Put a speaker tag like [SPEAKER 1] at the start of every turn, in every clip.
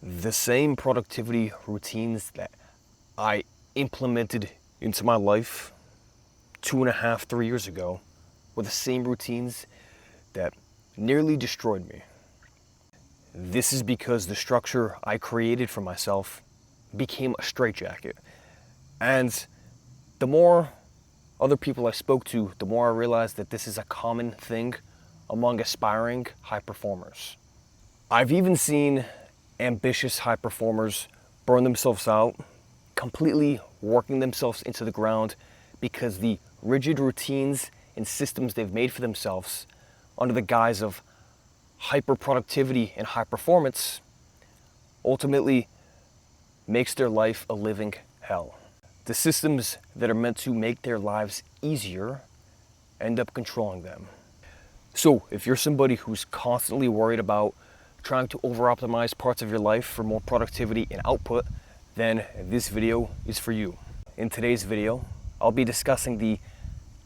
[SPEAKER 1] The same productivity routines that I implemented into my life 2.5, 3 years ago were the same routines that nearly destroyed me. This is because the structure I created for myself became a straitjacket. And the more other people I spoke to, the more I realized that this is a common thing among aspiring high performers. I've even seen ambitious high performers burn themselves out, completely working themselves into the ground because the rigid routines and systems they've made for themselves under the guise of hyper productivity and high performance ultimately makes their life a living hell. The systems that are meant to make their lives easier end up controlling them. So if you're somebody who's constantly worried about trying to over-optimize parts of your life for more productivity and output, then this video is for you. In today's video, I'll be discussing the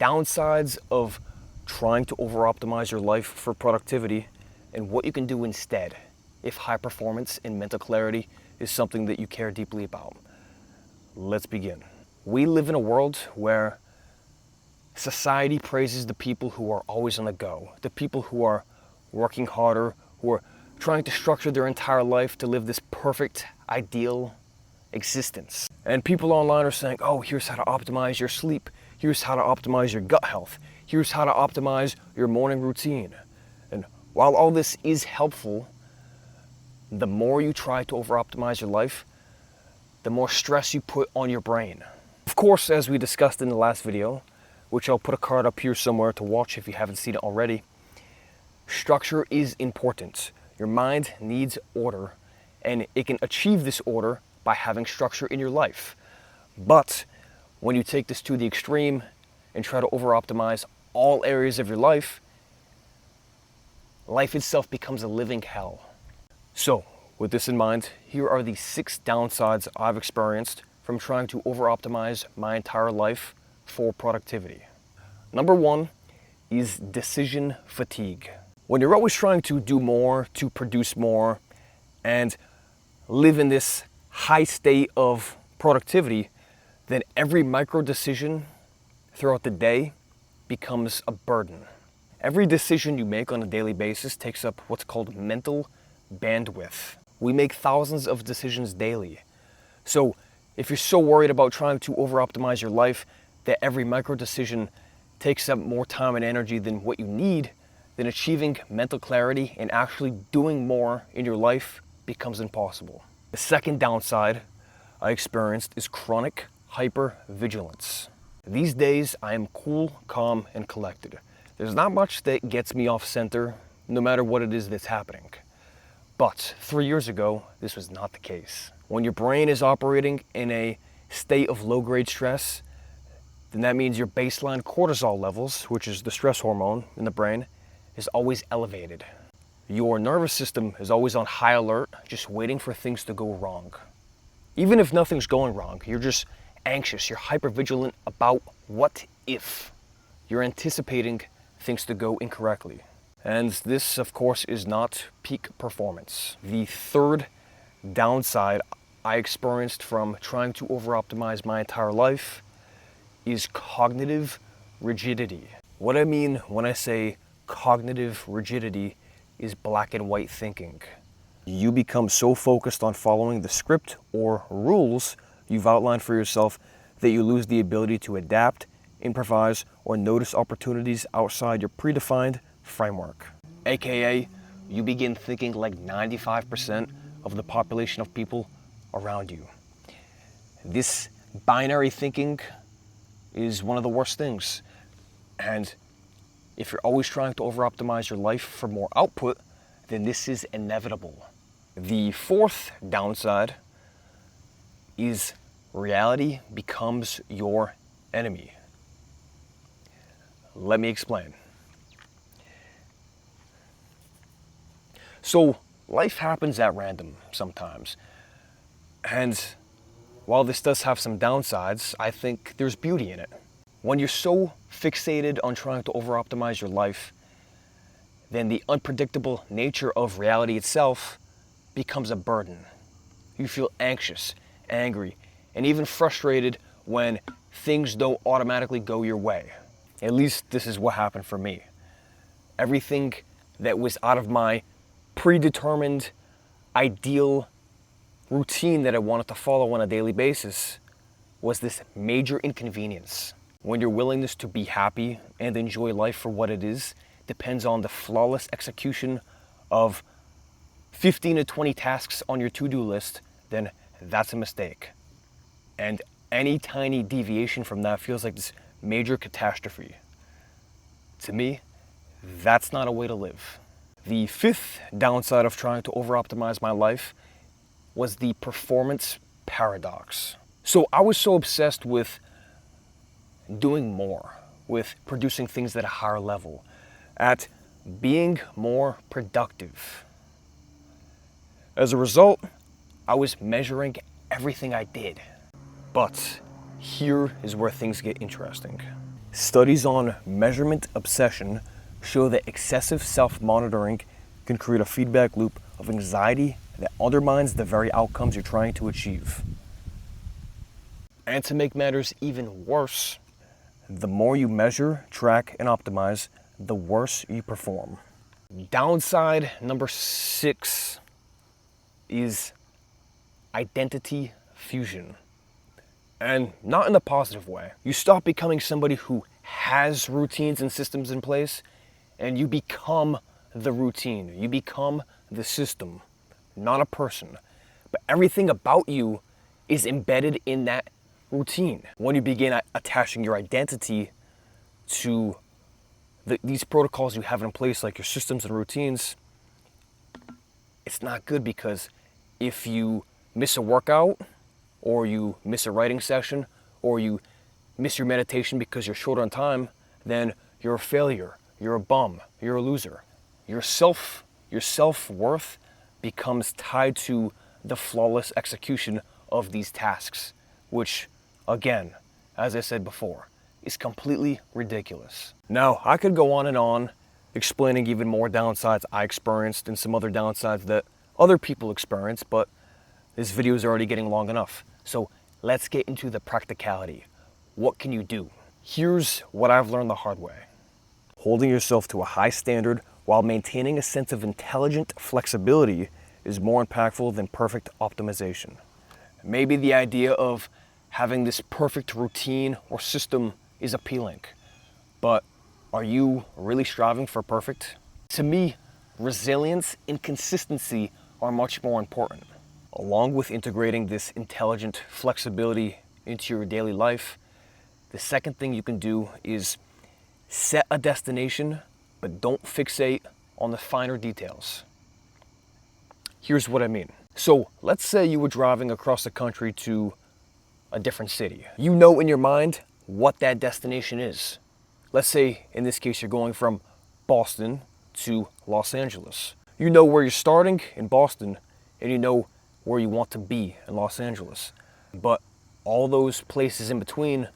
[SPEAKER 1] downsides of trying to over-optimize your life for productivity and what you can do instead if high performance and mental clarity is something that you care deeply about. Let's begin. We live in a world where society praises the people who are always on the go, the people who are working harder, who are trying to structure their entire life to live this perfect, ideal existence. And people online are saying, oh, here's how to optimize your sleep. Here's how to optimize your gut health. Here's how to optimize your morning routine. And while all this is helpful, the more you try to over-optimize your life, the more stress you put on your brain. Of course, as we discussed in the last video, which I'll put a card up here somewhere to watch if you haven't seen it already, structure is important. Your mind needs order, and it can achieve this order by having structure in your life. But when you take this to the extreme and try to over-optimize all areas of your life, life itself becomes a living hell. So, with this in mind, here are the 6 downsides I've experienced from trying to over-optimize my entire life for productivity. Number 1 is decision fatigue. When you're always trying to do more, to produce more, and live in this high state of productivity, then every micro decision throughout the day becomes a burden. Every decision you make on a daily basis takes up what's called mental bandwidth. We make thousands of decisions daily. So if you're so worried about trying to over-optimize your life that every micro decision takes up more time and energy than what you need, then achieving mental clarity and actually doing more in your life becomes impossible. The second downside I experienced is chronic hypervigilance. These days, I am cool, calm, and collected. There's not much that gets me off center, no matter what it is that's happening. But 3 years ago, this was not the case. When your brain is operating in a state of low-grade stress, then that means your baseline cortisol levels, which is the stress hormone in the brain, is always elevated. Your nervous system is always on high alert, just waiting for things to go wrong. Even if nothing's going wrong, you're just anxious, you're hypervigilant about what if. You're anticipating things to go incorrectly. And this, of course, is not peak performance. The third downside I experienced from trying to over-optimize my entire life is cognitive rigidity. What I mean when I say cognitive rigidity is black and white thinking. You become so focused on following the script or rules you've outlined for yourself that you lose the ability to adapt, improvise, or notice opportunities outside your predefined framework. AKA, you begin thinking like 95% of the population of people around you. This binary thinking is one of the worst things. And if you're always trying to over-optimize your life for more output, then this is inevitable. The fourth downside is reality becomes your enemy. Let me explain. So, life happens at random sometimes. And while this does have some downsides, I think there's beauty in it. When you're so fixated on trying to over-optimize your life, then the unpredictable nature of reality itself becomes a burden. You feel anxious, angry, and even frustrated when things don't automatically go your way. At least this is what happened for me. Everything that was out of my predetermined, ideal routine that I wanted to follow on a daily basis was this major inconvenience. When your willingness to be happy and enjoy life for what it is depends on the flawless execution of 15 to 20 tasks on your to-do list, then that's a mistake. And any tiny deviation from that feels like this major catastrophe. To me, that's not a way to live. The fifth downside of trying to over-optimize my life was the performance paradox. So I was so obsessed with doing more, with producing things at a higher level, at being more productive. As a result, I was measuring everything I did. But here is where things get interesting. Studies on measurement obsession show that excessive self-monitoring can create a feedback loop of anxiety that undermines the very outcomes you're trying to achieve. And to make matters even worse, the more you measure, track, and optimize, the worse you perform. Downside number 6 is identity fusion. And not in a positive way. You stop becoming somebody who has routines and systems in place, and you become the routine. You become the system, not a person. But everything about you is embedded in that routine. When you begin attaching your identity to these protocols you have in place, like your systems and routines, it's not good, because if you miss a workout, or you miss a writing session, or you miss your meditation because you're short on time, then you're a failure, you're a bum, you're a loser. Your self-worth becomes tied to the flawless execution of these tasks, which, again, as I said before, is completely ridiculous. Now, I could go on and on explaining even more downsides I experienced and some other downsides that other people experience, but this video is already getting long enough. So let's get into the practicality. What can you do? Here's what I've learned the hard way. Holding yourself to a high standard while maintaining a sense of intelligent flexibility is more impactful than perfect optimization. Maybe the idea of having this perfect routine or system is appealing, but are you really striving for perfect? To me, resilience and consistency are much more important. Along with integrating this intelligent flexibility into your daily life, the second thing you can do is set a destination, but don't fixate on the finer details. Here's what I mean. So let's say you were driving across the country to a different city. You know in your mind what that destination is. Let's say in this case you're going from Boston to Los Angeles. You know where you're starting in Boston, and you know where you want to be in Los Angeles. But all those places in between,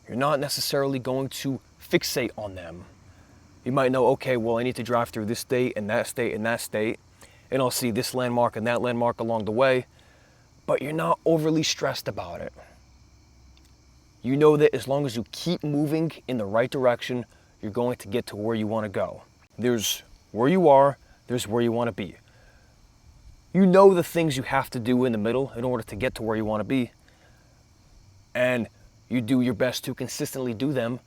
[SPEAKER 1] you're not necessarily going to fixate on them. You might know, okay, well, I need to drive through this state and that state and that state, and I'll see this landmark and that landmark along the way, but you're not overly stressed about it. You know that as long as you keep moving in the right direction, you're going to get to where you want to go. There's where you are, there's where you want to be. You know the things you have to do in the middle in order to get to where you want to be, and you do your best to consistently do them,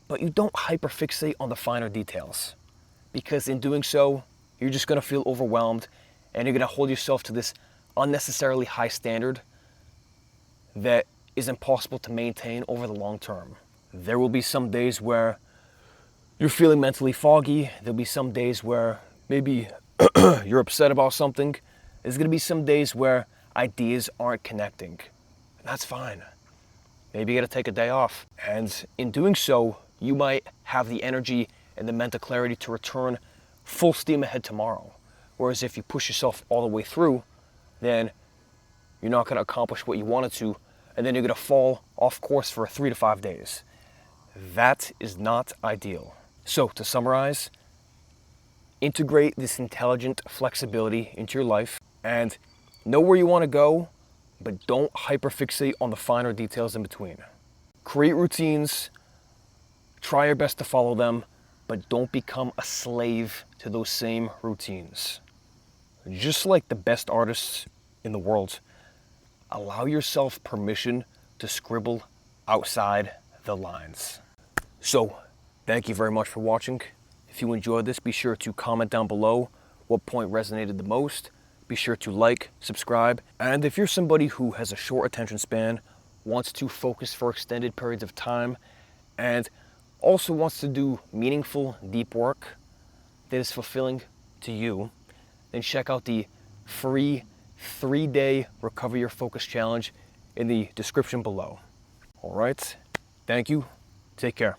[SPEAKER 1] but you don't hyperfixate on the finer details, because in doing so, you're just going to feel overwhelmed, and you're going to hold yourself to this unnecessarily high standard that is impossible to maintain over the long term. There will be some days where you're feeling mentally foggy. There'll be some days where maybe you're upset about something. There's going to be some days where ideas aren't connecting. That's fine. Maybe you got to take a day off. And in doing so, you might have the energy and the mental clarity to return full steam ahead tomorrow. Whereas if you push yourself all the way through, then you're not going to accomplish what you wanted to, and then you're going to fall off course for 3 to 5 days. That is not ideal. So to summarize, integrate this intelligent flexibility into your life and Know where you want to go, but don't hyperfixate on the finer details in between. Create routines, try your best to follow them, but don't become a slave to those same routines. Just like the best artists in the world, allow yourself permission to scribble outside the lines. So, thank you very much for watching. If you enjoyed this, be sure to comment down below what point resonated the most. Be sure to like, subscribe, and if you're somebody who has a short attention span, wants to focus for extended periods of time, and also wants to do meaningful, deep work that is fulfilling to you, then check out the free 3-day Recover Your Focus Challenge in the description below. All right, thank you, take care.